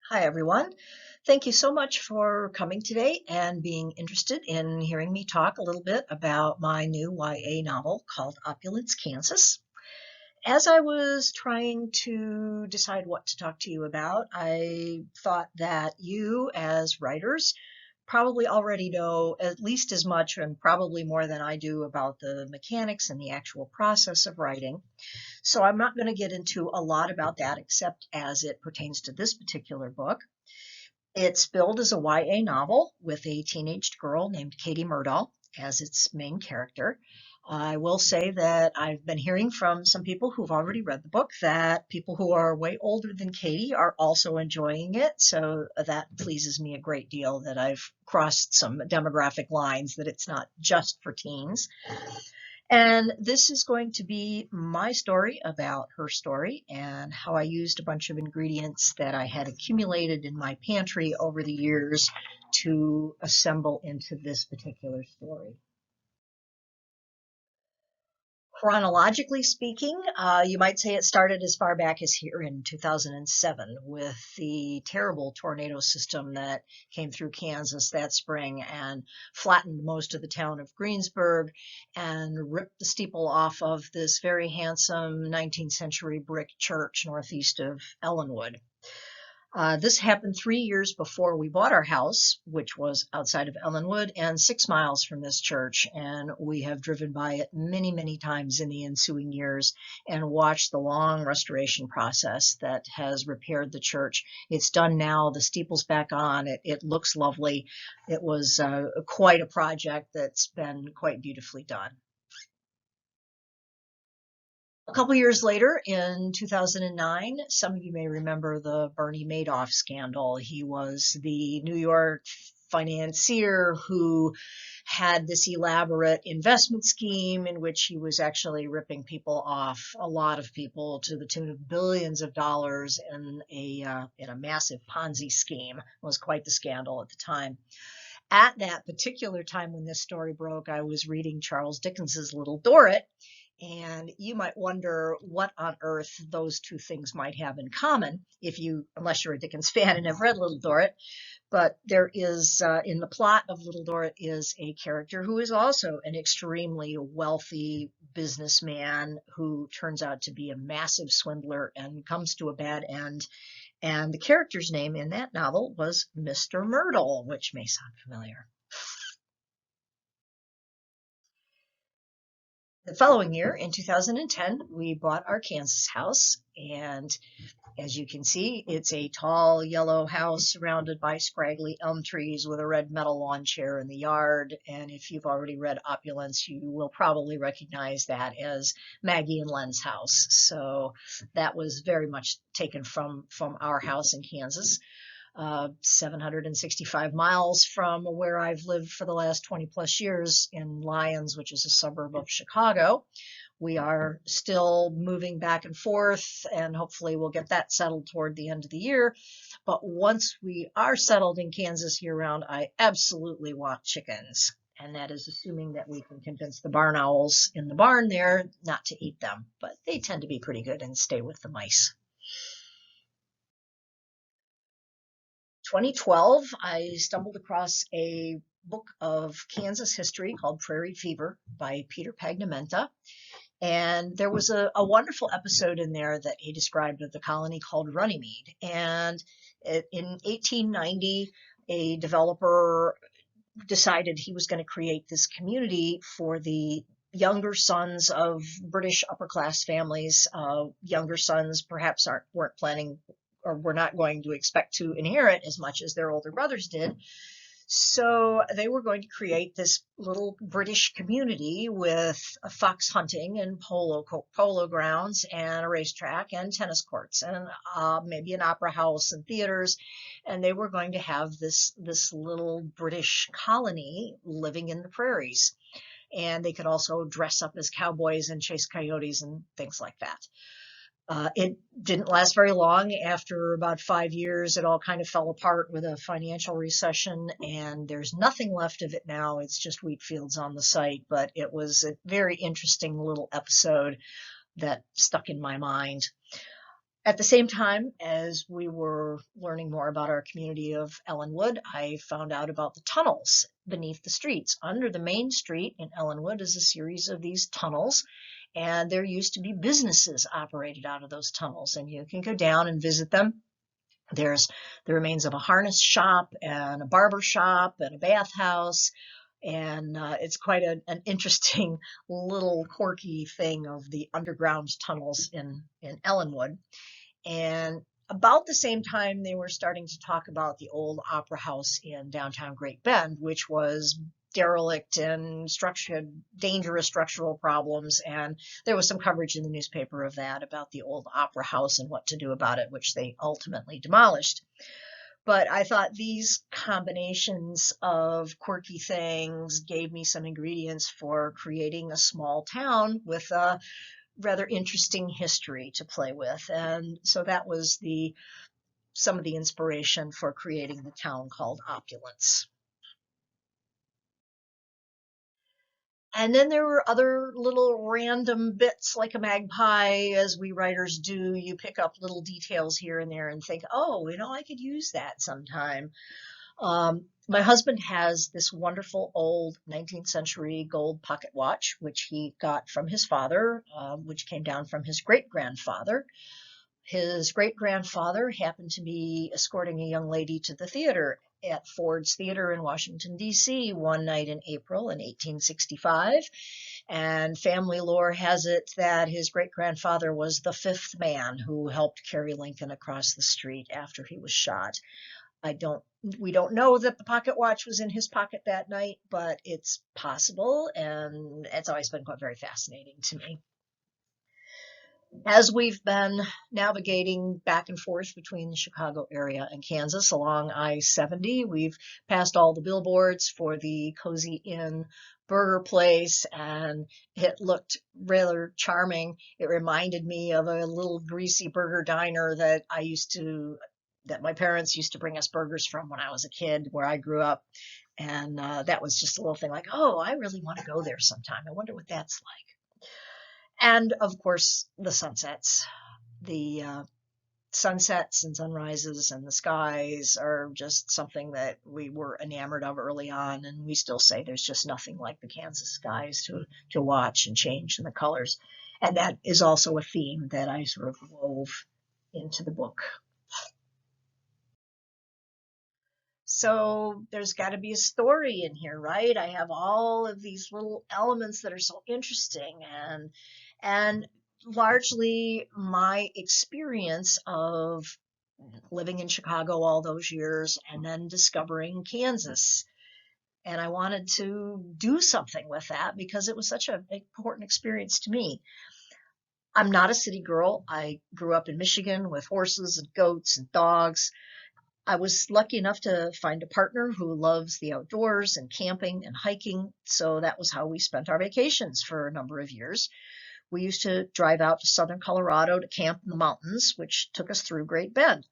Hi, everyone. Thank you so much for coming today and being interested in hearing me talk a little bit about my new YA novel called Opulence, Kansas. As I was trying to decide what to talk to you about, I thought that you, as writers, probably already know at least as much and probably more than I do about the mechanics and the actual process of writing. So I'm not going to get into a lot about that except as it pertains to this particular book. It's billed as a YA novel with a teenaged girl named Katie Murdahl as its main character. I will say that I've been hearing from some people who've already read the book that people who are way older than Katie are also enjoying it. So that pleases me a great deal that I've crossed some demographic lines, that it's not just for teens. And this is going to be my story about her story and how I used a bunch of ingredients that I had accumulated in my pantry over the years to assemble into this particular story. Chronologically speaking, you might say it started as far back as here in 2007 with the terrible tornado system that came through Kansas that spring and flattened most of the town of Greensburg and ripped the steeple off of this very handsome 19th century brick church northeast of Ellenwood. This happened 3 years before we bought our house, which was outside of Ellenwood and 6 miles from this church. And we have driven by it many, many times in the ensuing years and watched the long restoration process that has repaired the church. It's done now. The steeple's back on. It looks lovely. It was quite a project that's been quite beautifully done. A couple years later, in 2009, some of you may remember the Bernie Madoff scandal. He was the New York financier who had this elaborate investment scheme in which he was actually ripping people off, a lot of people, to the tune of billions of dollars in a massive Ponzi scheme. It was quite the scandal at the time. At that particular time when this story broke, I was reading Charles Dickens's Little Dorrit, and you might wonder what on earth those two things might have in common unless you're a Dickens fan and have read Little Dorrit. But there is, in the plot of Little Dorrit, is a character who is also an extremely wealthy businessman who turns out to be a massive swindler and comes to a bad end. And the character's name in that novel was Mr. Myrtle, which may sound familiar. The following year, in 2010, we bought our Kansas house, and as you can see, it's a tall yellow house surrounded by scraggly elm trees with a red metal lawn chair in the yard. And if you've already read Opulence, you will probably recognize that as Maggie and Len's house. So that was very much taken from our house in Kansas. 765 miles from where I've lived for the last 20 plus years in Lyons, which is a suburb of Chicago. We are still moving back and forth, and hopefully we'll get that settled toward the end of the year. But once we are settled in Kansas year round, I absolutely want chickens. And that is assuming that we can convince the barn owls in the barn there not to eat them. But they tend to be pretty good and stay with the mice. 2012, I stumbled across a book of Kansas history called Prairie Fever by Peter Pagnamenta. And there was a wonderful episode in there that he described of the colony called Runnymede. And in 1890, a developer decided he was going to create this community for the younger sons of British upper class families. Younger sons perhaps weren't planning or were not going to expect to inherit as much as their older brothers did. So they were going to create this little British community with fox hunting and polo grounds and a racetrack and tennis courts and maybe an opera house and theaters. And they were going to have this little British colony living in the prairies. And they could also dress up as cowboys and chase coyotes and things like that. It didn't last very long. After about 5 years, it all kind of fell apart with a financial recession, and there's nothing left of it now. It's just wheat fields on the site, but it was a very interesting little episode that stuck in my mind. At the same time as we were learning more about our community of Ellenwood, I found out about the tunnels beneath the streets. Under the main street in Ellenwood is a series of these tunnels, and there used to be businesses operated out of those tunnels, and you can go down and visit them. There's the remains of a harness shop and a barber shop and a bathhouse, and it's quite an interesting little quirky thing of the underground tunnels in Ellenwood. And about the same time, they were starting to talk about the old opera house in downtown Great Bend, which was derelict and had dangerous structural problems. And there was some coverage in the newspaper of that, about the old opera house and what to do about it, which they ultimately demolished. But I thought these combinations of quirky things gave me some ingredients for creating a small town with a rather interesting history to play with. And so that was some of the inspiration for creating the town called Opulence. And then there were other little random bits, like a magpie, as we writers do. You pick up little details here and there and think, oh, I could use that sometime. My husband has this wonderful old 19th century gold pocket watch, which he got from his father, which came down from his great-grandfather. His great-grandfather happened to be escorting a young lady to the theater at Ford's Theater in Washington, D.C. one night in April in 1865. And family lore has it that his great-grandfather was the fifth man who helped carry Lincoln across the street after he was shot. We don't know that the pocket watch was in his pocket that night, but it's possible, and it's always been quite very fascinating to me. As we've been navigating back and forth between the Chicago area and Kansas along I-70, we've passed all the billboards for the Cozy Inn burger place, and it looked rather charming. It reminded me of a little greasy burger diner that my parents used to bring us burgers from when I was a kid, where I grew up. And that was just a little thing like, oh, I really want to go there sometime. I wonder what that's like. And of course, the sunsets. The sunsets and sunrises and the skies are just something that we were enamored of early on, and we still say there's just nothing like the Kansas skies to watch and change in the colors. And that is also a theme that I sort of wove into the book. So there's got to be a story in here, right? I have all of these little elements that are so interesting, and largely my experience of living in Chicago all those years and then discovering Kansas. And I wanted to do something with that because it was such an important experience to me. I'm not a city girl. I grew up in Michigan with horses and goats and dogs. I was lucky enough to find a partner who loves the outdoors and camping and hiking, so that was how we spent our vacations for a number of years. We used to drive out to southern Colorado to camp in the mountains, which took us through Great Bend.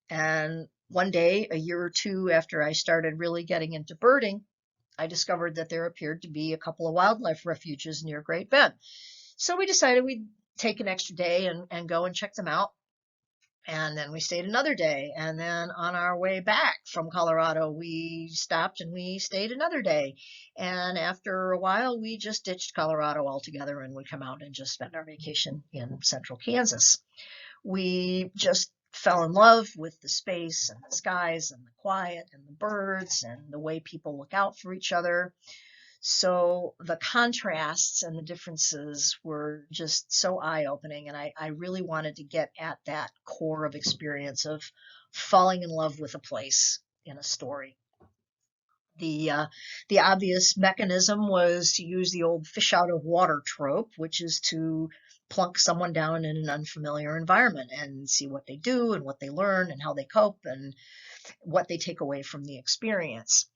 And one day, a year or two after I started really getting into birding, I discovered that there appeared to be a couple of wildlife refuges near Great Bend. So we decided we'd take an extra day and go and check them out. And then we stayed another day. And then on our way back from Colorado, we stopped and we stayed another day. And after a while, we just ditched Colorado altogether and would come out and just spend our vacation in central Kansas. We just fell in love with the space and the skies and the quiet and the birds and the way people look out for each other. So the contrasts and the differences were just so eye-opening, and I really wanted to get at that core of experience of falling in love with a place in a story. The obvious mechanism was to use the old fish out of water trope, which is to plunk someone down in an unfamiliar environment and see what they do and what they learn and how they cope and what they take away from the experience.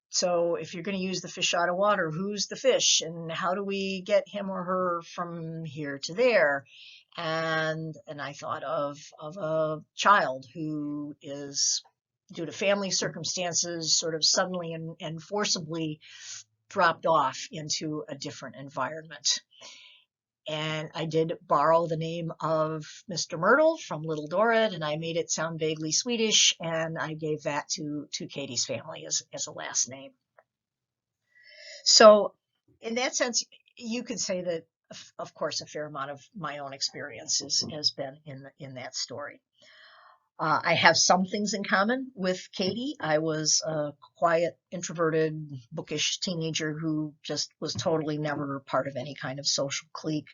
So if you're going to use the fish out of water, who's the fish and how do we get him or her from here to there? And I thought of a child who is, due to family circumstances, sort of suddenly and forcibly dropped off into a different environment. And I did borrow the name of Mr. Myrtle from Little Dorrit, and I made it sound vaguely Swedish, and I gave that to Katie's family as a last name. So in that sense, you could say that, of course, a fair amount of my own experience has been in that story. I have some things in common with Katie. I was a quiet, introverted, bookish teenager who just was totally never part of any kind of social clique.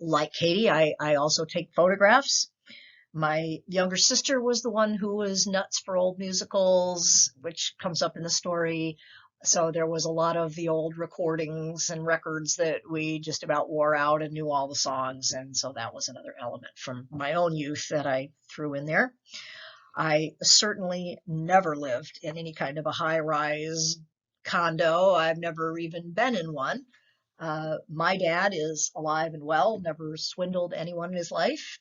Like Katie, I also take photographs. My younger sister was the one who was nuts for old musicals, which comes up in the story. So there was a lot of the old recordings and records that we just about wore out and knew all the songs. And so that was another element from my own youth that I threw in there. I certainly never lived in any kind of a high-rise condo. I've never even been in one. My dad is alive and well, never swindled anyone in his life.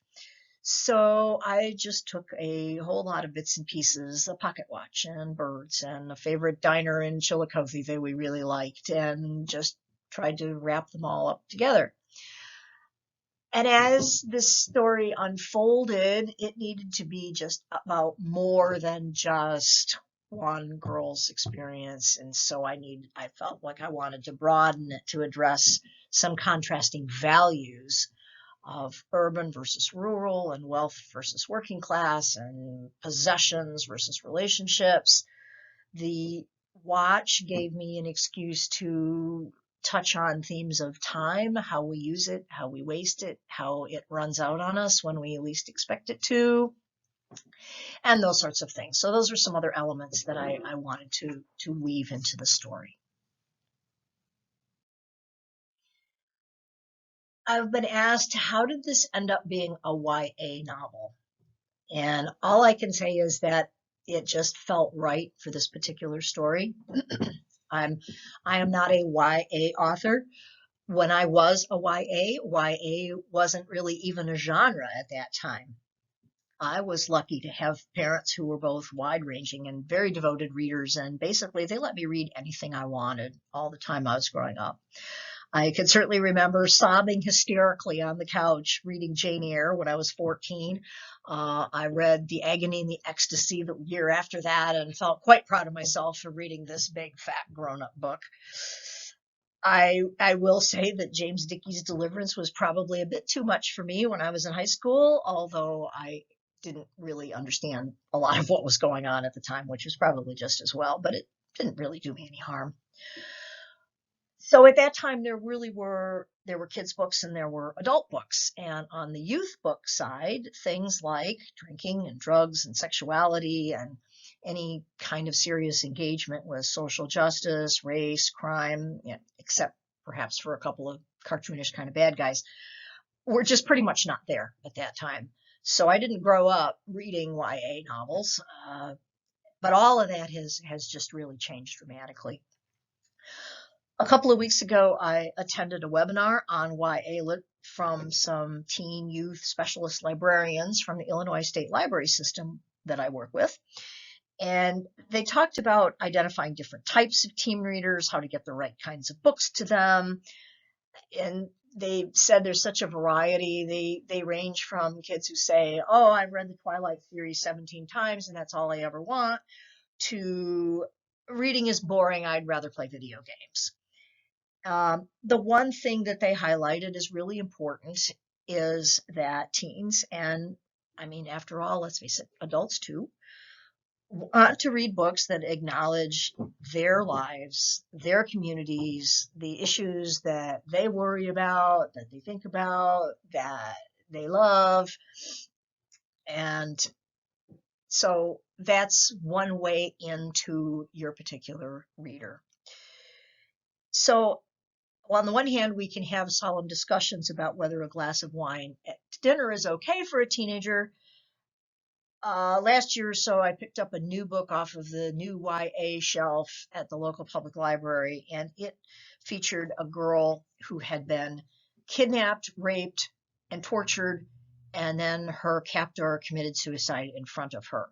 So I just took a whole lot of bits and pieces, a pocket watch and birds and a favorite diner in Chillicothe that we really liked, and just tried to wrap them all up together. And as this story unfolded, it needed to be just about more than just one girl's experience. And so I felt like I wanted to broaden it to address some contrasting values of urban versus rural and wealth versus working class and possessions versus relationships. The watch gave me an excuse to touch on themes of time, how we use it, how we waste it, how it runs out on us when we least expect it to, and those sorts of things. So those are some other elements that I wanted to weave into the story. I've been asked, how did this end up being a YA novel? And all I can say is that it just felt right for this particular story. I am not a YA author. When I was a YA wasn't really even a genre at that time. I was lucky to have parents who were both wide-ranging and very devoted readers, and basically they let me read anything I wanted all the time I was growing up. I can certainly remember sobbing hysterically on the couch reading Jane Eyre when I was 14. I read The Agony and the Ecstasy the year after that and felt quite proud of myself for reading this big, fat, grown-up book. I will say that James Dickey's Deliverance was probably a bit too much for me when I was in high school, although I didn't really understand a lot of what was going on at the time, which was probably just as well, but it didn't really do me any harm. So at that time, there were kids' books and there were adult books. And on the youth book side, things like drinking and drugs and sexuality and any kind of serious engagement with social justice, race, crime, except perhaps for a couple of cartoonish kind of bad guys, were just pretty much not there at that time. So I didn't grow up reading YA novels, but all of that has just really changed dramatically. A couple of weeks ago, I attended a webinar on YA Lit from some teen youth specialist librarians from the Illinois State Library System that I work with. And they talked about identifying different types of teen readers, how to get the right kinds of books to them. And they said there's such a variety. They range from kids who say, oh, I've read the Twilight series 17 times and that's all I ever want, to reading is boring, I'd rather play video games. The one thing that they highlighted is really important is that teens, and I mean, after all, let's face it, adults too, want to read books that acknowledge their lives, their communities, the issues that they worry about, that they think about, that they love. And so that's one way into your particular reader. So on the one hand, we can have solemn discussions about whether a glass of wine at dinner is okay for a teenager. Last year or so, I picked up a new book off of the new YA shelf at the local public library, and it featured a girl who had been kidnapped, raped, and tortured, and then her captor committed suicide in front of her.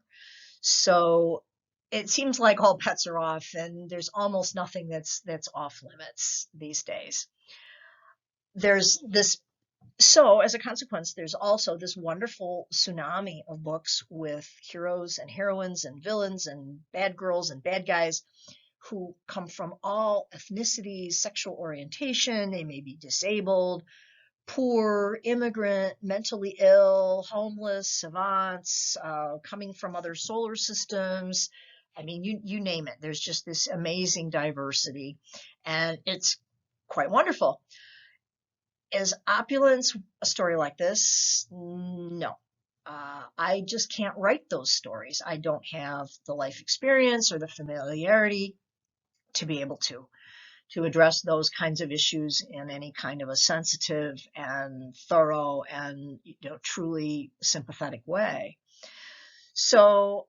So it seems like all bets are off, and there's almost nothing that's off limits these days. there's this, so as a consequence, there's also this wonderful tsunami of books with heroes and heroines and villains and bad girls and bad guys who come from all ethnicities, sexual orientation. They may be disabled, poor, immigrant, mentally ill, homeless, savants, coming from other solar systems. I mean, you name it. There's just this amazing diversity, and it's quite wonderful. Is Opulence a story like this? No. I just can't write those stories. I don't have the life experience or the familiarity to be able to address those kinds of issues in any kind of a sensitive and thorough and truly sympathetic way. So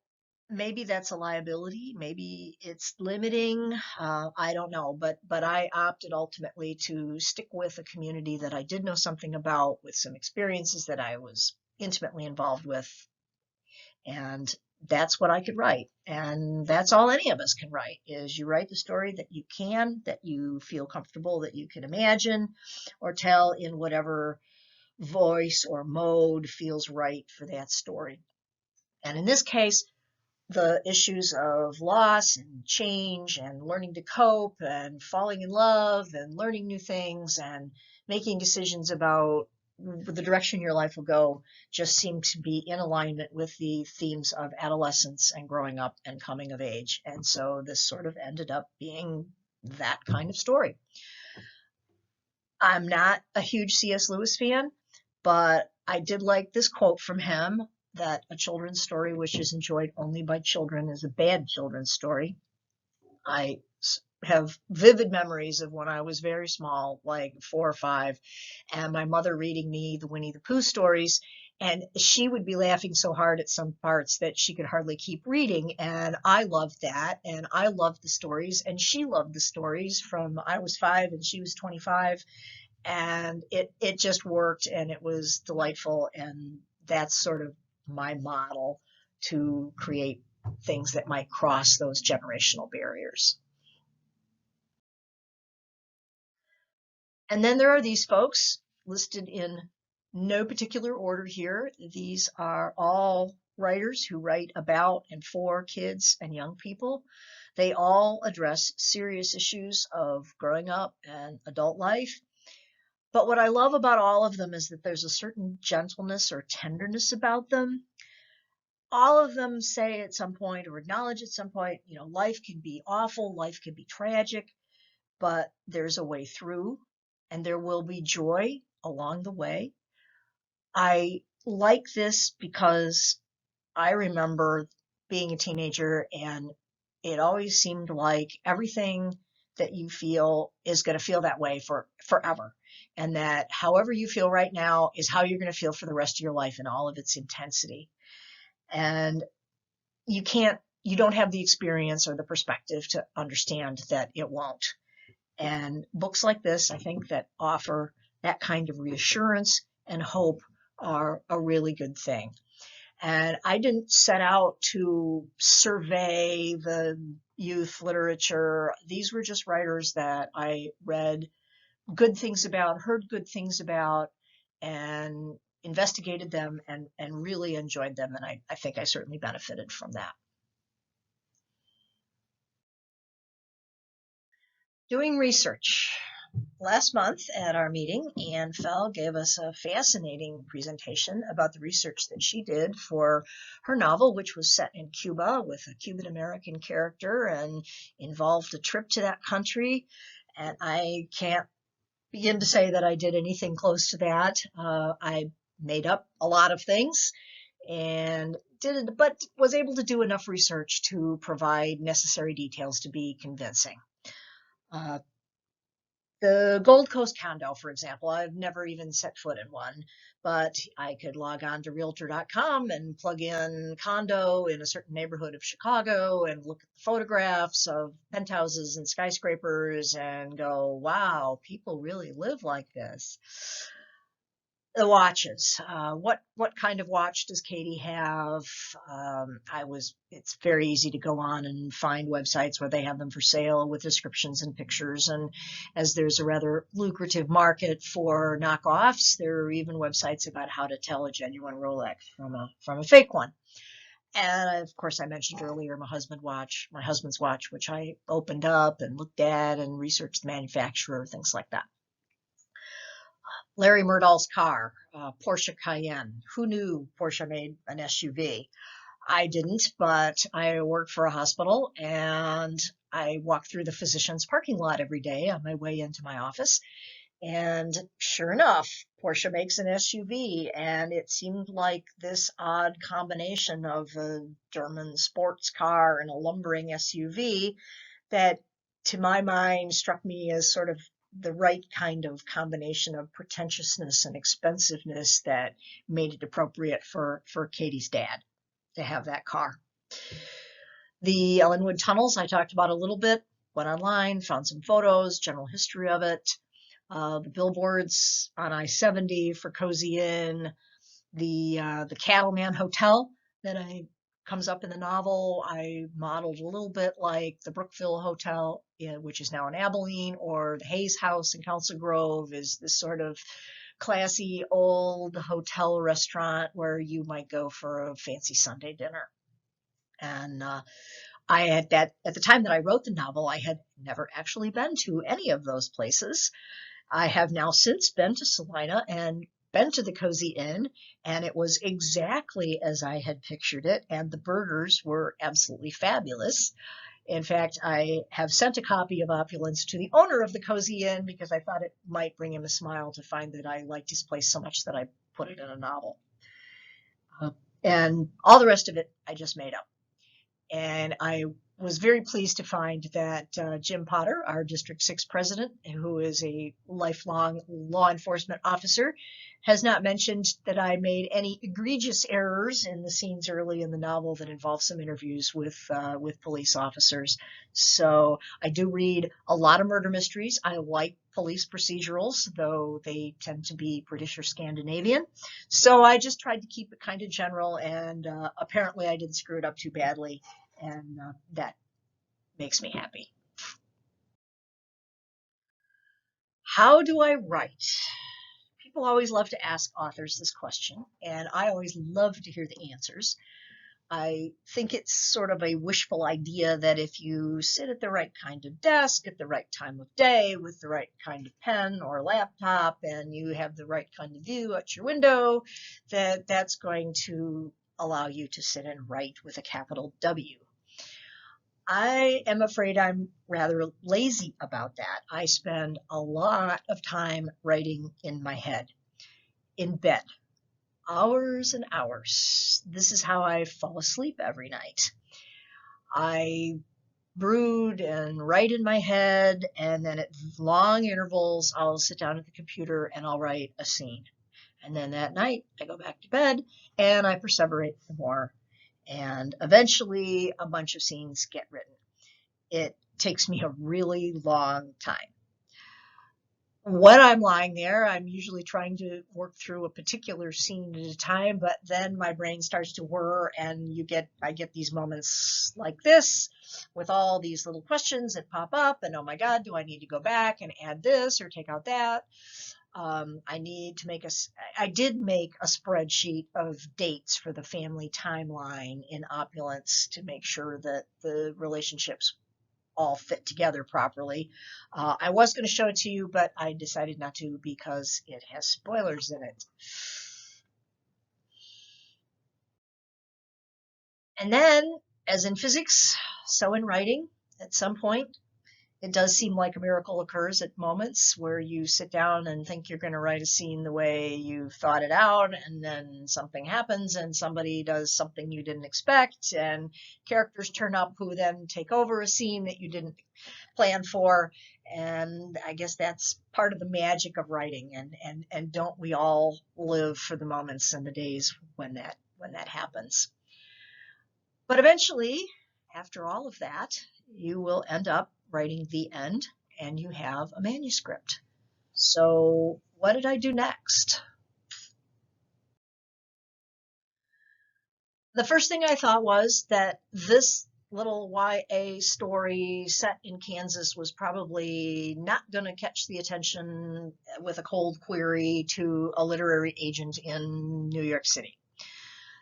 maybe that's a liability. Maybe it's limiting. I don't know. But I opted ultimately to stick with a community that I did know something about, with some experiences that I was intimately involved with, and that's what I could write. And that's all any of us can write, is you write the story that you can, that you feel comfortable, that you can imagine or tell in whatever voice or mode feels right for that story. And in this case, the issues of loss and change and learning to cope and falling in love and learning new things and making decisions about the direction your life will go just seem to be in alignment with the themes of adolescence and growing up and coming of age. And so this sort of ended up being that kind of story. I'm not a huge C.S. Lewis fan, but I did like this quote from him, that a children's story which is enjoyed only by children is a bad children's story. I have vivid memories of when I was very small, like 4 or 5, and my mother reading me the Winnie the Pooh stories, and she would be laughing so hard at some parts that she could hardly keep reading. And I loved that, and I loved the stories, and she loved the stories. From I was 5 and she was 25, and it just worked, and it was delightful. And that's sort of my model to create things that might cross those generational barriers. And then there are these folks listed in no particular order here. These are all writers who write about and for kids and young people. They all address serious issues of growing up and adult life. But what I love about all of them is that there's a certain gentleness or tenderness about them. All of them say at some point, or acknowledge at some point, life can be awful, life can be tragic, but there's a way through, and there will be joy along the way. I like this because I remember being a teenager, and it always seemed like everything that you feel is going to feel that way for forever. And that however you feel right now is how you're going to feel for the rest of your life in all of its intensity. And you don't have the experience or the perspective to understand that it won't. And books like this, I think, that offer that kind of reassurance and hope are a really good thing. And I didn't set out to survey the youth literature. These were just writers that I read good things about, heard good things about, and investigated them and really enjoyed them. And I think I certainly benefited from that. Doing research. Last month at our meeting, Anne Fell gave us a fascinating presentation about the research that she did for her novel, which was set in Cuba with a Cuban American character and involved a trip to that country. And I can't begin to say that I did anything close to that. I made up a lot of things and but was able to do enough research to provide necessary details to be convincing. Uh, the Gold Coast condo, for example, I've never even set foot in one, but I could log on to realtor.com and plug in condo in a certain neighborhood of Chicago and look at the photographs of penthouses and skyscrapers and go, wow, people really live like this. The watches. What kind of watch does Katie have? It's very easy to go on and find websites where they have them for sale with descriptions and pictures. And as there's a rather lucrative market for knockoffs, there are even websites about how to tell a genuine Rolex from a fake one. And of course, I mentioned earlier my husband's watch, which I opened up and looked at and researched the manufacturer, things like that. Larry Murdahl's car, Porsche Cayenne. Who knew Porsche made an SUV? I didn't, but I work for a hospital and I walk through the physician's parking lot every day on my way into my office. And sure enough, Porsche makes an SUV, and it seemed like this odd combination of a German sports car and a lumbering SUV that, to my mind, struck me as sort of the right kind of combination of pretentiousness and expensiveness that made it appropriate for Katie's dad to have that car. The Ellenwood tunnels I talked about a little bit, went online, found some photos, general history of it. The billboards on I-70 for Cozy Inn, the Cattleman Hotel that comes up in the novel, I modeled a little bit like the Brookville Hotel, which is now in Abilene, or the Hayes House in Council Grove is this sort of classy old hotel restaurant where you might go for a fancy Sunday dinner. And I had at the time that I wrote the novel, I had never actually been to any of those places. I have now since been to Salina and been to the Cozy Inn, and it was exactly as I had pictured it, and the burgers were absolutely fabulous. In fact, I have sent a copy of Opulence to the owner of the Cozy Inn because I thought it might bring him a smile to find that I liked his place so much that I put it in a novel. And all the rest of it I just made up. And I was very pleased to find that Jim Potter, our District 6 president, who is a lifelong law enforcement officer, has not mentioned that I made any egregious errors in the scenes early in the novel that involve some interviews with police officers. So I do read a lot of murder mysteries. I like police procedurals, though they tend to be British or Scandinavian. So I just tried to keep it kind of general, and apparently I didn't screw it up too badly. And that makes me happy. How do I write? People always love to ask authors this question, and I always love to hear the answers. I think it's sort of a wishful idea that if you sit at the right kind of desk at the right time of day with the right kind of pen or laptop and you have the right kind of view at your window, that that's going to allow you to sit and write with a capital W. I am afraid I'm rather lazy about that. I spend a lot of time writing in my head, in bed, hours and hours. This is how I fall asleep every night. I brood and write in my head, and then at long intervals, I'll sit down at the computer and I'll write a scene. And then that night, I go back to bed and I perseverate some more. And eventually, a bunch of scenes get written. It takes me a really long time. When I'm lying there, I'm usually trying to work through a particular scene at a time, but then my brain starts to whir and I get these moments like this with all these little questions that pop up and oh my God, do I need to go back and add this or take out that? I did make a spreadsheet of dates for the family timeline in Opulence to make sure that the relationships all fit together properly. I was going to show it to you, but I decided not to because it has spoilers in it. And then, as in physics, so in writing, at some point, it does seem like a miracle occurs at moments where you sit down and think you're going to write a scene the way you've thought it out, and then something happens and somebody does something you didn't expect, and characters turn up who then take over a scene that you didn't plan for. And I guess that's part of the magic of writing. And don't we all live for the moments and the days when that happens? But eventually, after all of that, you will end up writing the end and you have a manuscript. So what did I do next? The first thing I thought was that this little YA story set in Kansas was probably not going to catch the attention with a cold query to a literary agent in New York City.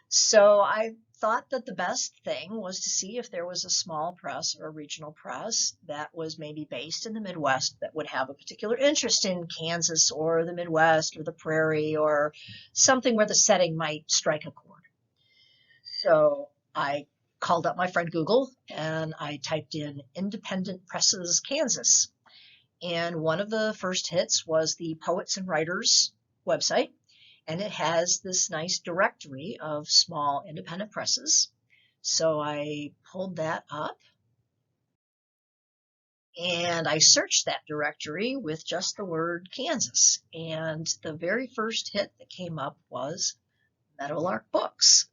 So I thought that the best thing was to see if there was a small press or a regional press that was maybe based in the Midwest that would have a particular interest in Kansas or the Midwest or the prairie or something where the setting might strike a chord. So I called up my friend Google and I typed in Independent Presses, Kansas. And one of the first hits was the Poets and Writers website. And it has this nice directory of small independent presses. So I pulled that up and I searched that directory with just the word Kansas. And the very first hit that came up was Meadowlark Books.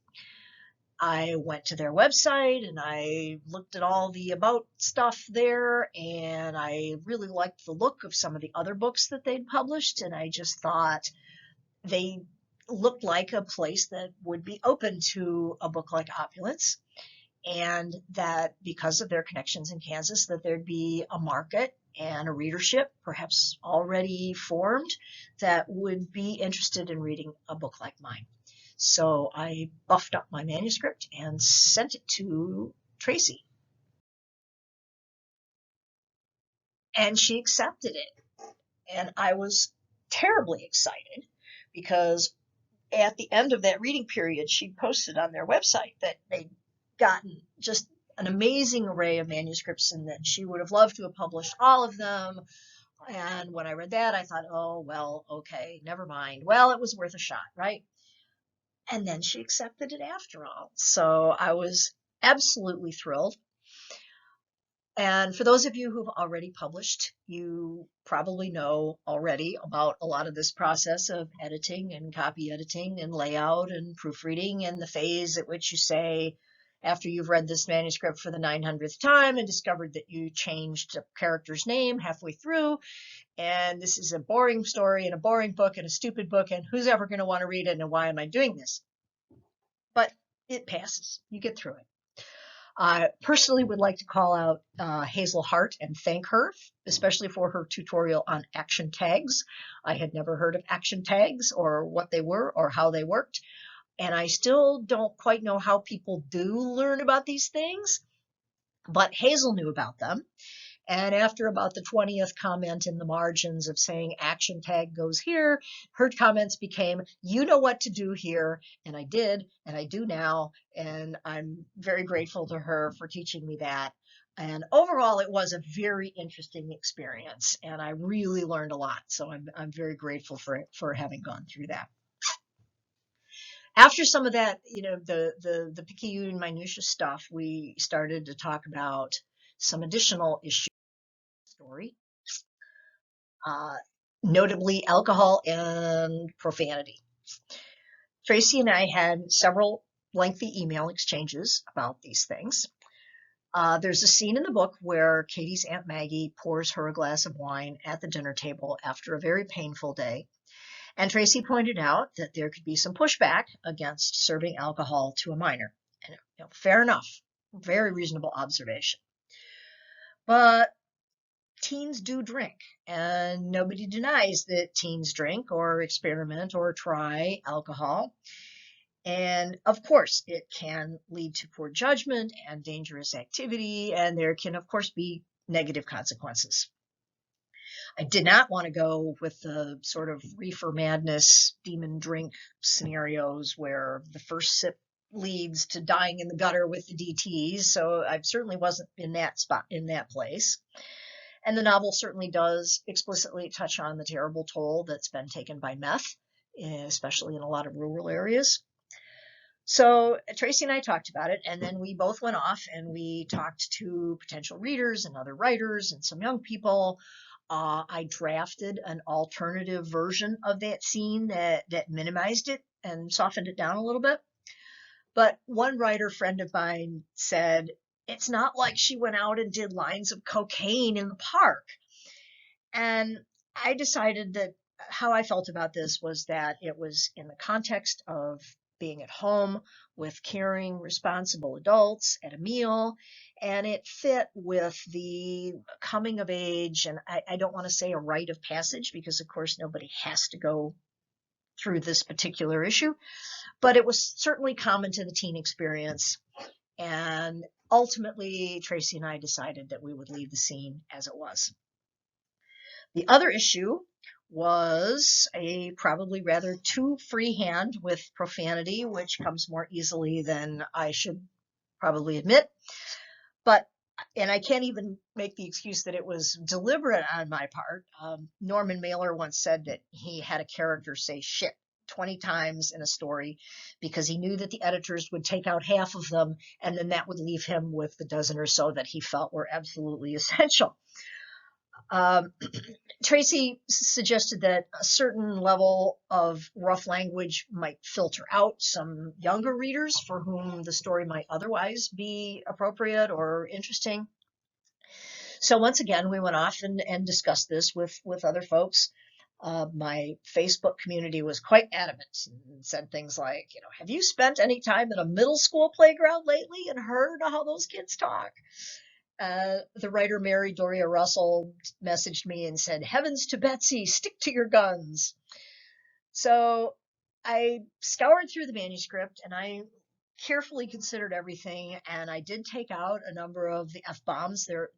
I went to their website and I looked at all the about stuff there, and I really liked the look of some of the other books that they'd published, and I just thought they looked like a place that would be open to a book like Opulence, and that because of their connections in Kansas, that there'd be a market and a readership perhaps already formed that would be interested in reading a book like mine. So I buffed up my manuscript and sent it to Tracy, and she accepted it. And I was terribly excited because at the end of that reading period, she posted on their website that they'd gotten just an amazing array of manuscripts and that she would have loved to have published all of them. And when I read that, I thought, oh, well, okay, never mind. Well, it was worth a shot, right? And then she accepted it after all. So I was absolutely thrilled. And for those of you who've already published, you probably know already about a lot of this process of editing and copy editing and layout and proofreading, and the phase at which you say, after you've read this manuscript for the 900th time and discovered that you changed a character's name halfway through, and this is a boring story and a boring book and a stupid book, and who's ever going to want to read it, and why am I doing this? But it passes. You get through it. I personally would like to call out Hazel Hart and thank her, especially for her tutorial on action tags. I had never heard of action tags or what they were or how they worked. And I still don't quite know how people do learn about these things, but Hazel knew about them. And after about the 20th comment in the margins of saying action tag goes here, her comments became, you know what to do here. And I did, and I do now. And I'm very grateful to her for teaching me that. And overall, it was a very interesting experience, and I really learned a lot. So I'm very grateful for having gone through that. After some of that, the picayune minutia stuff, we started to talk about some additional issues story, uh, notably alcohol and profanity. Tracy and I had several lengthy email exchanges about these things. There's a scene in the book where Katie's Aunt Maggie pours her a glass of wine at the dinner table after a very painful day. And Tracy pointed out that there could be some pushback against serving alcohol to a minor. And, fair enough, very reasonable observation. But teens do drink, and nobody denies that teens drink or experiment or try alcohol. And of course, it can lead to poor judgment and dangerous activity, and there can, of course, be negative consequences. I did not want to go with the sort of reefer madness, demon drink scenarios where the first sip leads to dying in the gutter with the DTs. So I certainly wasn't in that spot, in that place. And the novel certainly does explicitly touch on the terrible toll that's been taken by meth, especially in a lot of rural areas. So Tracy and I talked about it, and then we both went off and we talked to potential readers and other writers and some young people. I drafted an alternative version of that scene that minimized it and softened it down a little bit. But one writer friend of mine said, it's not like she went out and did lines of cocaine in the park. And I decided that how I felt about this was that it was in the context of being at home with caring, responsible adults at a meal, and it fit with the coming of age. And I don't want to say a rite of passage because, of course, nobody has to go through this particular issue, but it was certainly common to the teen experience. And ultimately, Tracy and I decided that we would leave the scene as it was. The other issue was a probably rather too freehand with profanity, which comes more easily than I should probably admit. But, and I can't even make the excuse that it was deliberate on my part. Norman Mailer once said that he had a character say shit 20 times in a story because he knew that the editors would take out half of them, and then that would leave him with the dozen or so that he felt were absolutely essential. Tracy suggested that a certain level of rough language might filter out some younger readers for whom the story might otherwise be appropriate or interesting. So once again, we went off and discussed this with other folks. My Facebook community was quite adamant and said things like, have you spent any time in a middle school playground lately and heard how those kids talk? The writer Mary Doria Russell messaged me and said, heavens to Betsy, stick to your guns. So I scoured through the manuscript and I carefully considered everything, and I did take out a number of the F-bombs. There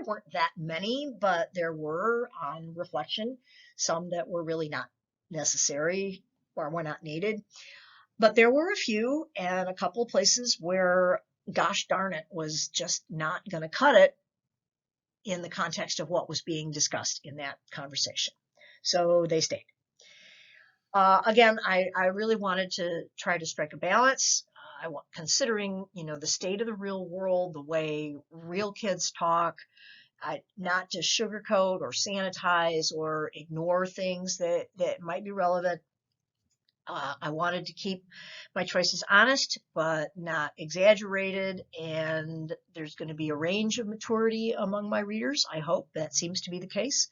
weren't that many, but there were, on reflection, some that were really not necessary or were not needed. But there were a few, and a couple of places where, gosh darn it, was just not going to cut it in the context of what was being discussed in that conversation. So they stayed. Again, I really wanted to try to strike a balance. Considering, the state of the real world, the way real kids talk, not to sugarcoat or sanitize or ignore things that might be relevant. I wanted to keep my choices honest, but not exaggerated. And there's going to be a range of maturity among my readers. I hope that seems to be the case,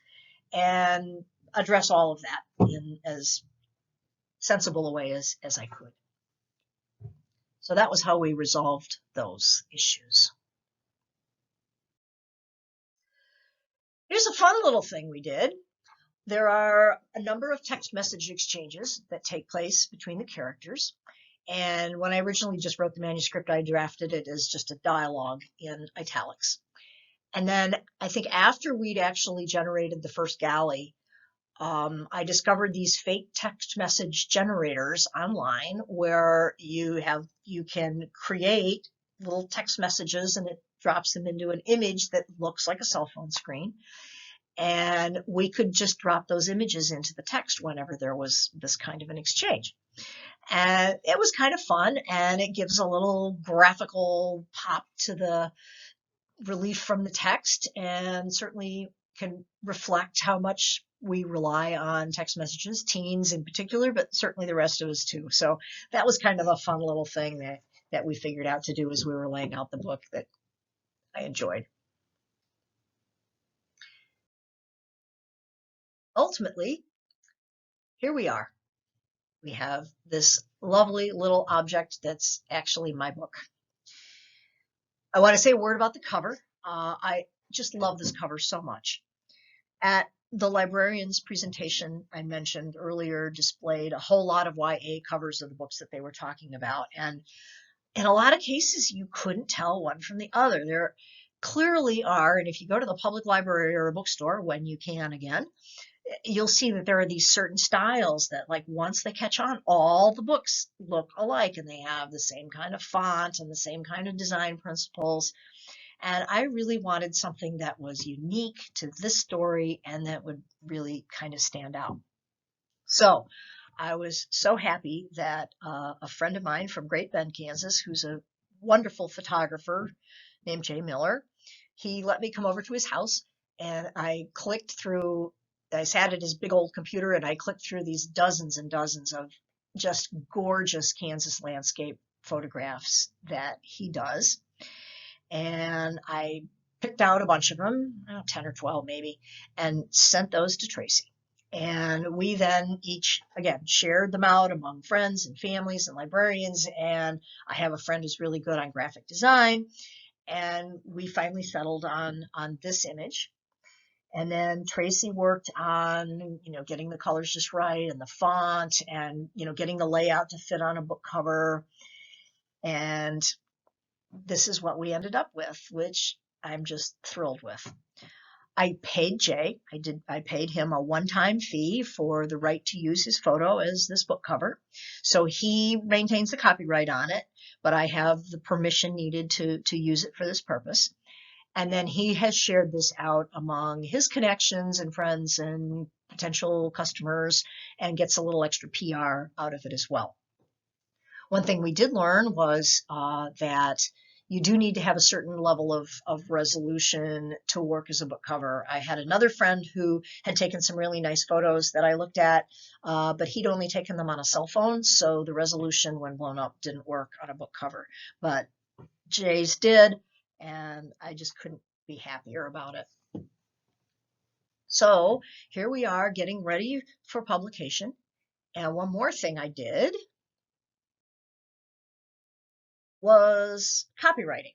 and address all of that in as sensible a way as I could. So that was how we resolved those issues. Here's a fun little thing we did. There are a number of text message exchanges that take place between the characters. And when I originally just wrote the manuscript, I drafted it as just a dialogue in italics. And then I think after we'd actually generated the first galley, I discovered these fake text message generators online where you can create little text messages, and it drops them into an image that looks like a cell phone screen. And we could just drop those images into the text whenever there was this kind of an exchange. And it was kind of fun, and it gives a little graphical pop to the relief from the text, and certainly can reflect how much we rely on text messages, teens in particular, but certainly the rest of us too. So that was kind of a fun little thing that we figured out to do as we were laying out the book that I enjoyed. Ultimately, here we are. We have this lovely little object that's actually my book. I want to say a word about the cover. I just love this cover so much. At the librarian's presentation I mentioned earlier displayed a whole lot of YA covers of the books that they were talking about. And in a lot of cases, you couldn't tell one from the other. There clearly are, and if you go to the public library or a bookstore, when you can again, you'll see that there are these certain styles that, like, once they catch on, all the books look alike, and they have the same kind of font and the same kind of design principles. And I really wanted something that was unique to this story and that would really kind of stand out. So I was so happy that a friend of mine from Great Bend, Kansas, who's a wonderful photographer named Jay Miller, he let me come over to his house, and I sat at his big old computer, and I clicked through these dozens and dozens of just gorgeous Kansas landscape photographs that he does. And I picked out a bunch of them, 10 or 12 maybe, and sent those to Tracy. And we then each, again, shared them out among friends and families and librarians. And I have a friend who's really good on graphic design. And we finally settled on this image. And then Tracy worked on, getting the colors just right and the font and, getting the layout to fit on a book cover. And this is what we ended up with, which I'm just thrilled with. I paid Jay. I paid him a one-time fee for the right to use his photo as this book cover. So he maintains the copyright on it, but I have the permission needed to use it for this purpose. And then he has shared this out among his connections and friends and potential customers and gets a little extra PR out of it as well. One thing we did learn was that you do need to have a certain level of resolution to work as a book cover. I had another friend who had taken some really nice photos that I looked at, but he'd only taken them on a cell phone, so the resolution when blown up didn't work on a book cover. But Jay's did, and I just couldn't be happier about it. So here we are getting ready for publication. And one more thing I did was copywriting.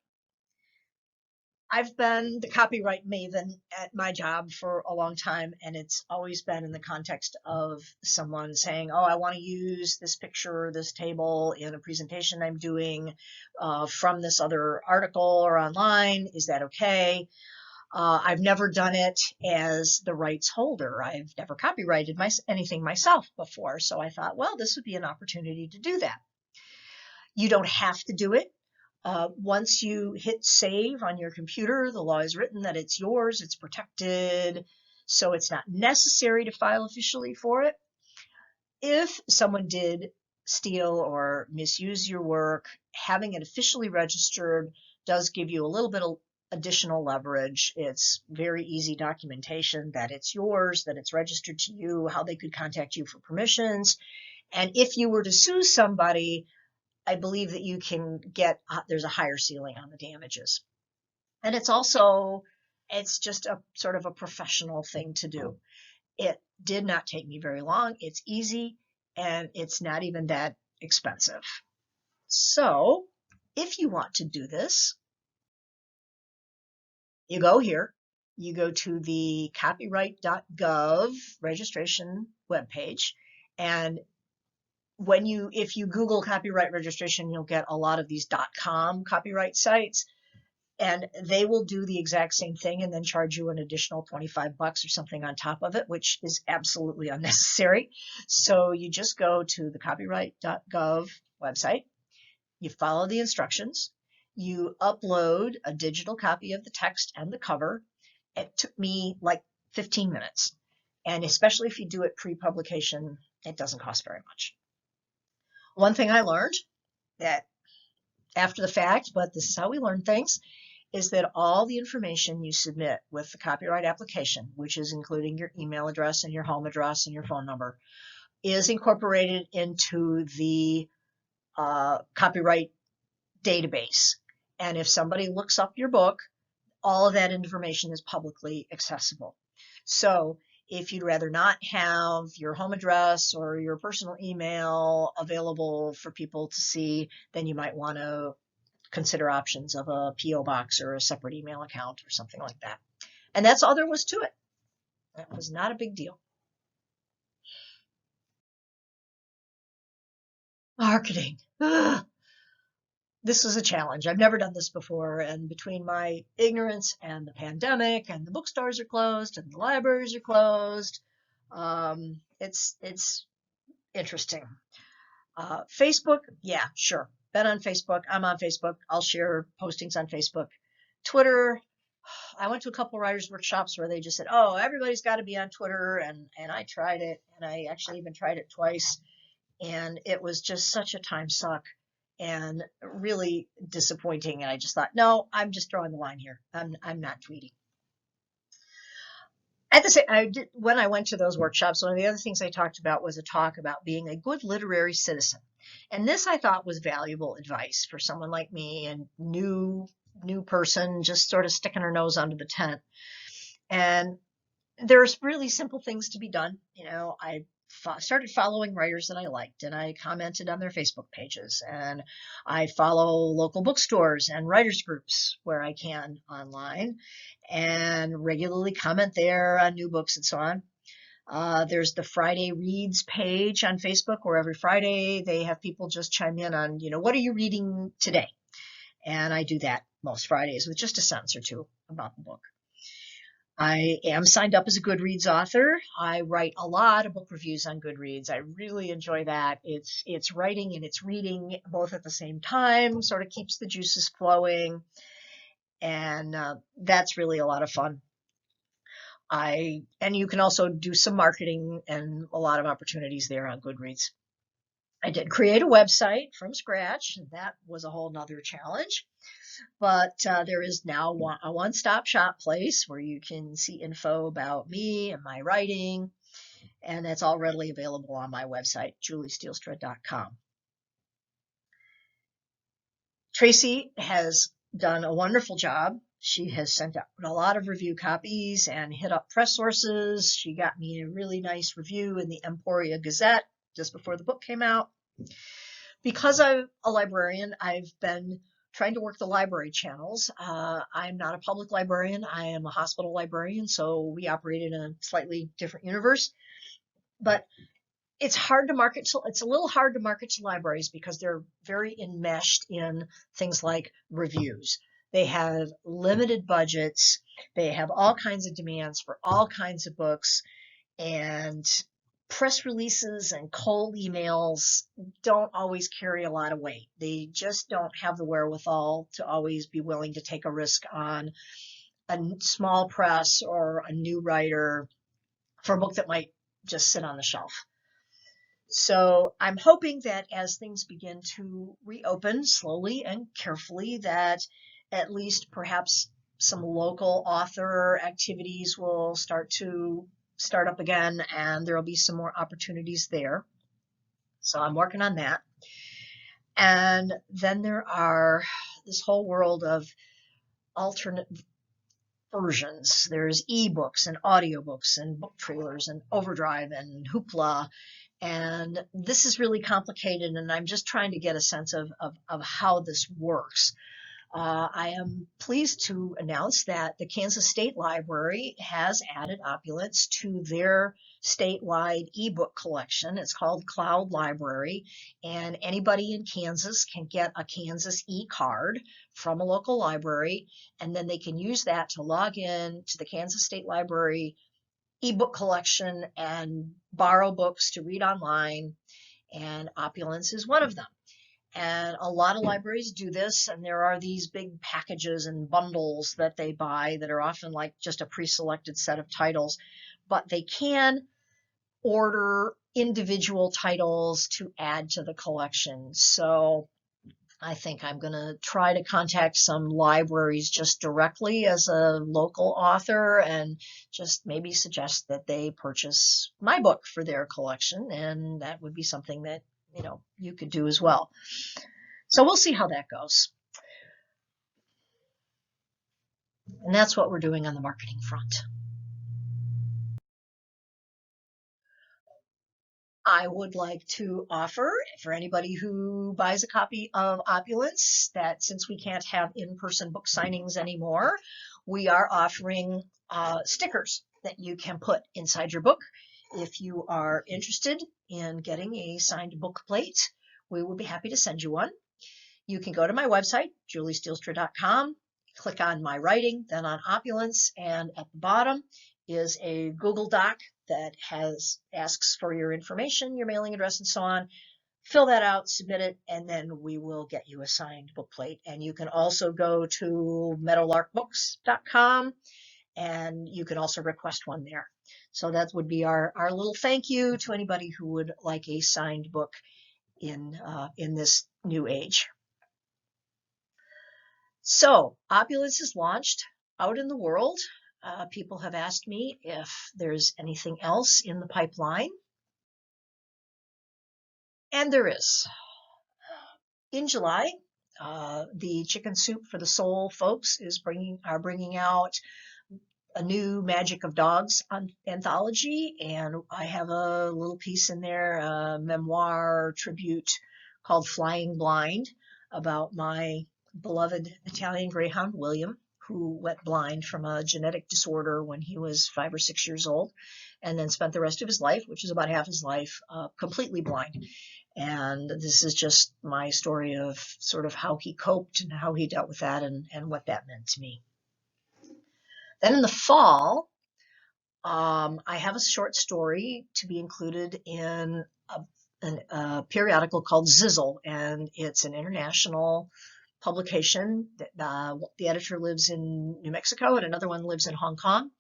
I've been the copyright maven at my job for a long time, and it's always been in the context of someone saying, oh, I want to use this picture or this table in a presentation I'm doing from this other article or online. Is that okay? I've never done it as the rights holder. I've never copyrighted anything myself before, so I thought, well, this would be an opportunity to do that. You don't have to do it. Once you hit save on your computer, the law is written that it's yours, it's protected, so it's not necessary to file officially for it. If someone did steal or misuse your work, having it officially registered does give you a little bit of additional leverage. It's very easy documentation that it's yours, that it's registered to you, how they could contact you for permissions. And if you were to sue somebody, I believe that you can there's a higher ceiling on the damages. And it's just a sort of a professional thing to do. It did not take me very long. It's easy and it's not even that expensive. So if you want to do this, you go here, you go to the copyright.gov registration webpage, and if you Google copyright registration, you'll get a lot of these .com copyright sites, and they will do the exact same thing and then charge you an additional $25 or something on top of it, which is absolutely unnecessary. So you just go to the copyright.gov website, you follow the instructions, you upload a digital copy of the text and the cover. It took me like 15 minutes. And especially if you do it pre-publication, it doesn't cost very much. One thing I learned that after the fact, but this is how we learn things, is that all the information you submit with the copyright application, which is including your email address and your home address and your phone number, is incorporated into the copyright database. And if somebody looks up your book, all of that information is publicly accessible. So if you'd rather not have your home address or your personal email available for people to see, then you might want to consider options of a P.O. box or a separate email account or something like that. And that's all there was to it. That was not a big deal. Marketing. Ugh. This is a challenge. I've never done this before, and between my ignorance and the pandemic and the bookstores are closed and the libraries are closed, it's interesting. Facebook, yeah, sure. Been on Facebook. I'm on Facebook. I'll share postings on Facebook. Twitter, I went to a couple writers' workshops where they just said, oh, everybody's got to be on Twitter, and I tried it, and I actually even tried it twice, and it was just such a time suck and really disappointing. And I just thought, no, I'm just drawing the line here. I'm not tweeting. At the same, when I went to those workshops, one of the other things I talked about was a talk about being a good literary citizen. And this I thought was valuable advice for someone like me, a new person just sort of sticking her nose under the tent. And there's really simple things to be done. I started following writers that I liked, and I commented on their Facebook pages, and I follow local bookstores and writers groups where I can online, and regularly comment there on new books and so on. There's the Friday Reads page on Facebook, where every Friday they have people just chime in on, what are you reading today? And I do that most Fridays with just a sentence or two about the book. I am signed up as a Goodreads author. I write a lot of book reviews on Goodreads. I really enjoy that. It's writing and it's reading both at the same time, sort of keeps the juices flowing, and that's really a lot of fun. And you can also do some marketing and a lot of opportunities there on Goodreads. I did create a website from scratch. That was a whole nother challenge. But there is now a one-stop shop place where you can see info about me and my writing, and that's all readily available on my website, juliestielstra.com. Tracy has done a wonderful job. She has sent out a lot of review copies and hit up press sources. She got me a really nice review in the Emporia Gazette just before the book came out. Because I'm a librarian, I've been trying to work the library channels. I'm not a public librarian. I am a hospital librarian, so we operate in a slightly different universe. But it's hard to market to, it's a little hard to market to libraries because they're very enmeshed in things like reviews. They have limited budgets. They have all kinds of demands for all kinds of books, and press releases and cold emails don't always carry a lot of weight. They just don't have the wherewithal to always be willing to take a risk on a small press or a new writer for a book that might just sit on the shelf. So I'm hoping that as things begin to reopen slowly and carefully, that at least perhaps some local author activities will start up again, and there will be some more opportunities there. So I'm working on that. And then there are this whole world of alternate versions. There's ebooks and audiobooks and book trailers and Overdrive and Hoopla. And this is really complicated, and I'm just trying to get a sense of how this works. I am pleased to announce that the Kansas State Library has added Opulence to their statewide ebook collection. It's called Cloud Library, and anybody in Kansas can get a Kansas e-card from a local library, and then they can use that to log in to the Kansas State Library ebook collection and borrow books to read online, and Opulence is one of them. And a lot of libraries do this, and there are these big packages and bundles that they buy that are often like just a pre-selected set of titles, but they can order individual titles to add to the collection. So I think I'm going to try to contact some libraries just directly as a local author and just maybe suggest that they purchase my book for their collection, and that would be something that you could do as well. So we'll see how that goes. And that's what we're doing on the marketing front. I would like to offer for anybody who buys a copy of Opulence that since we can't have in-person book signings anymore, we are offering stickers that you can put inside your book. If you are interested in getting a signed book plate, we will be happy to send you one. You can go to my website, juliestielstra.com, click on my writing, then on Opulence, and at the bottom is a Google Doc that asks for your information, your mailing address, and so on. Fill that out, submit it, and then we will get you a signed book plate. And you can also go to meadowlarkbooks.com, and you can also request one there. So that would be our little thank you to anybody who would like a signed book in this new age. So Opulence is launched out in the world. People have asked me if there's anything else in the pipeline. And there is. In July, the Chicken Soup for the Soul folks are bringing out a new Magic of Dogs anthology, and I have a little piece in there, a memoir tribute called Flying Blind, about my beloved Italian Greyhound, William, who went blind from a genetic disorder when he was 5 or 6 years old, and then spent the rest of his life, which is about half his life, completely blind. And this is just my story of sort of how he coped and how he dealt with that, and what that meant to me. Then in the fall, I have a short story to be included in a periodical called Zizzle, and it's an international publication. The editor lives in New Mexico and another one lives in Hong Kong.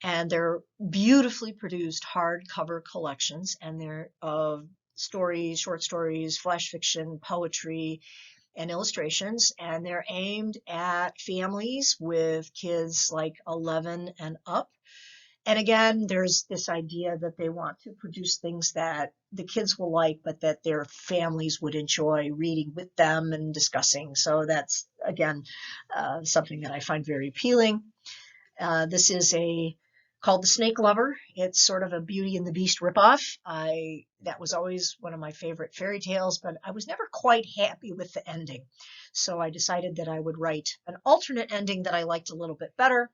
And they're beautifully produced hardcover collections, and they're of stories, short stories, flash fiction, poetry, and illustrations, and they're aimed at families with kids like 11 and up. And again, there's this idea that they want to produce things that the kids will like, but that their families would enjoy reading with them and discussing. So that's, again, something that I find very appealing. This is called The Snake Lover. It's sort of a Beauty and the Beast ripoff. That was always one of my favorite fairy tales, but I was never quite happy with the ending. So I decided that I would write an alternate ending that I liked a little bit better,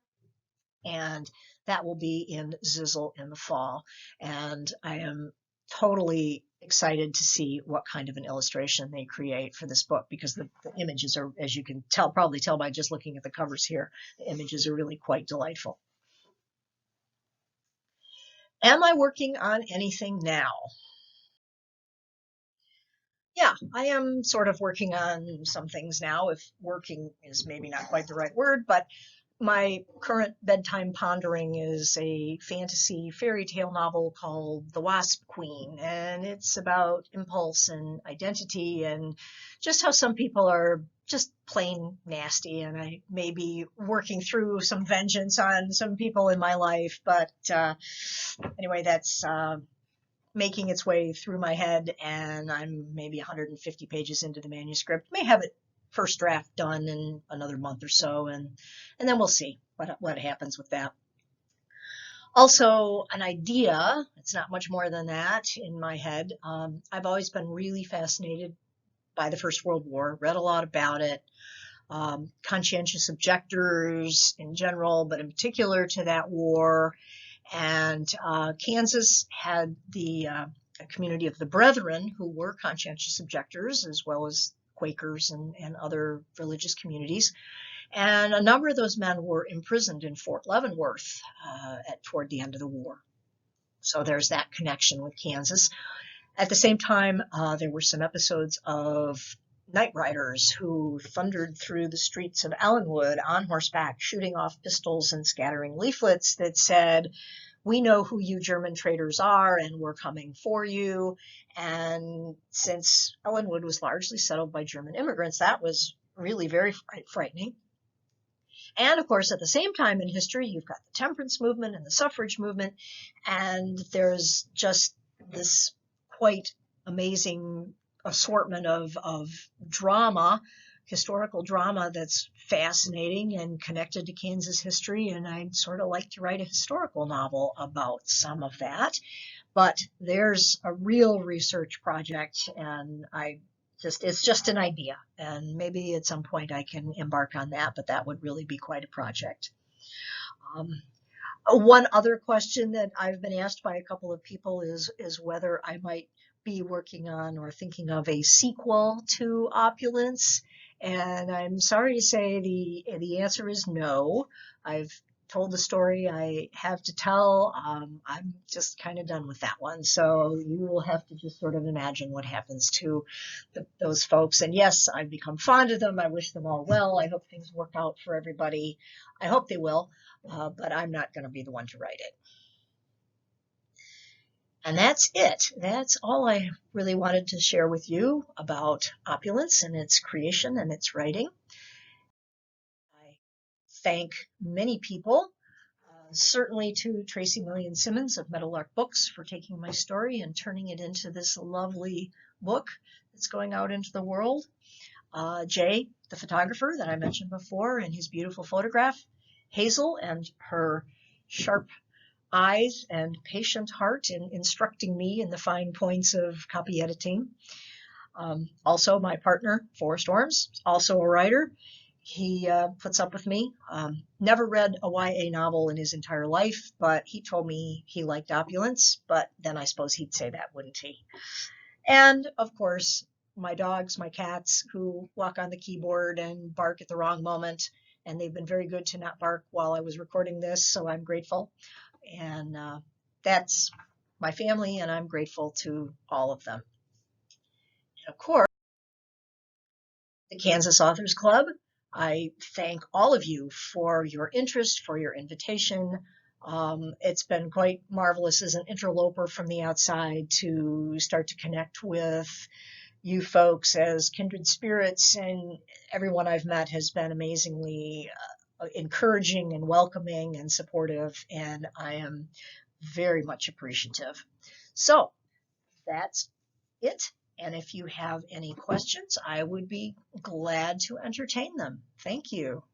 and that will be in Zizzle in the fall. And I am totally excited to see what kind of an illustration they create for this book, because the images are, as you can probably tell by just looking at the covers here, the images are really quite delightful. Am I working on anything now? Yeah, I am sort of working on some things now, if working is maybe not quite the right word, but my current bedtime pondering is a fantasy fairy tale novel called The Wasp Queen, and it's about impulse and identity and just how some people are just plain nasty, and I may be working through some vengeance on some people in my life, but anyway, that's making its way through my head, and I'm maybe 150 pages into the manuscript. May have it first draft done in another month or so, and then we'll see what happens with that. Also, an idea, it's not much more than that in my head. I've always been really fascinated by the First World War, read a lot about it, conscientious objectors in general, but in particular to that war. And Kansas had a community of the Brethren who were conscientious objectors, as well as Quakers and other religious communities. And a number of those men were imprisoned in Fort Leavenworth toward the end of the war. So there's that connection with Kansas. At the same time, there were some episodes of night riders who thundered through the streets of Ellenwood on horseback, shooting off pistols and scattering leaflets that said, "We know who you German traitors are, and we're coming for you." And since Ellenwood was largely settled by German immigrants, that was really very frightening. And of course, at the same time in history, you've got the temperance movement and the suffrage movement, and there's just this quite amazing assortment of drama, historical drama, that's fascinating and connected to Kansas history, and I'd sort of like to write a historical novel about some of that. But there's a real research project, and it's just an idea, and maybe at some point I can embark on that, but that would really be quite a project. One other question that I've been asked by a couple of people is whether I might be working on or thinking of a sequel to Opulence, and I'm sorry to say the answer is no. I've told the story I have to tell. I'm just kind of done with that one, so you will have to just sort of imagine what happens to those folks. And yes, I've become fond of them. I wish them all well. I hope things work out for everybody. I hope they will, but I'm not going to be the one to write it. And that's it. That's all I really wanted to share with you about Opulence and its creation and its writing. I thank many people, certainly to Tracy Million Simmons of Meadowlark Books for taking my story and turning it into this lovely book that's going out into the world. Jay, the photographer that I mentioned before, and his beautiful photograph, Hazel and her sharp eyes and patient heart in instructing me in the fine points of copy editing. Also, my partner, Forrest Orms, also a writer. He puts up with me. Never read a YA novel in his entire life, but he told me he liked Opulence, but then I suppose he'd say that, wouldn't he? And of course, my dogs, my cats, who walk on the keyboard and bark at the wrong moment. And they've been very good to not bark while I was recording this, so I'm grateful. And that's my family, and I'm grateful to all of them. And of course, the Kansas Authors Club, I thank all of you for your interest, for your invitation. It's been quite marvelous as an interloper from the outside to start to connect with you folks as kindred spirits, and everyone I've met has been amazingly encouraging and welcoming and supportive, and I am very much appreciative. So that's it. And if you have any questions, I would be glad to entertain them. Thank you.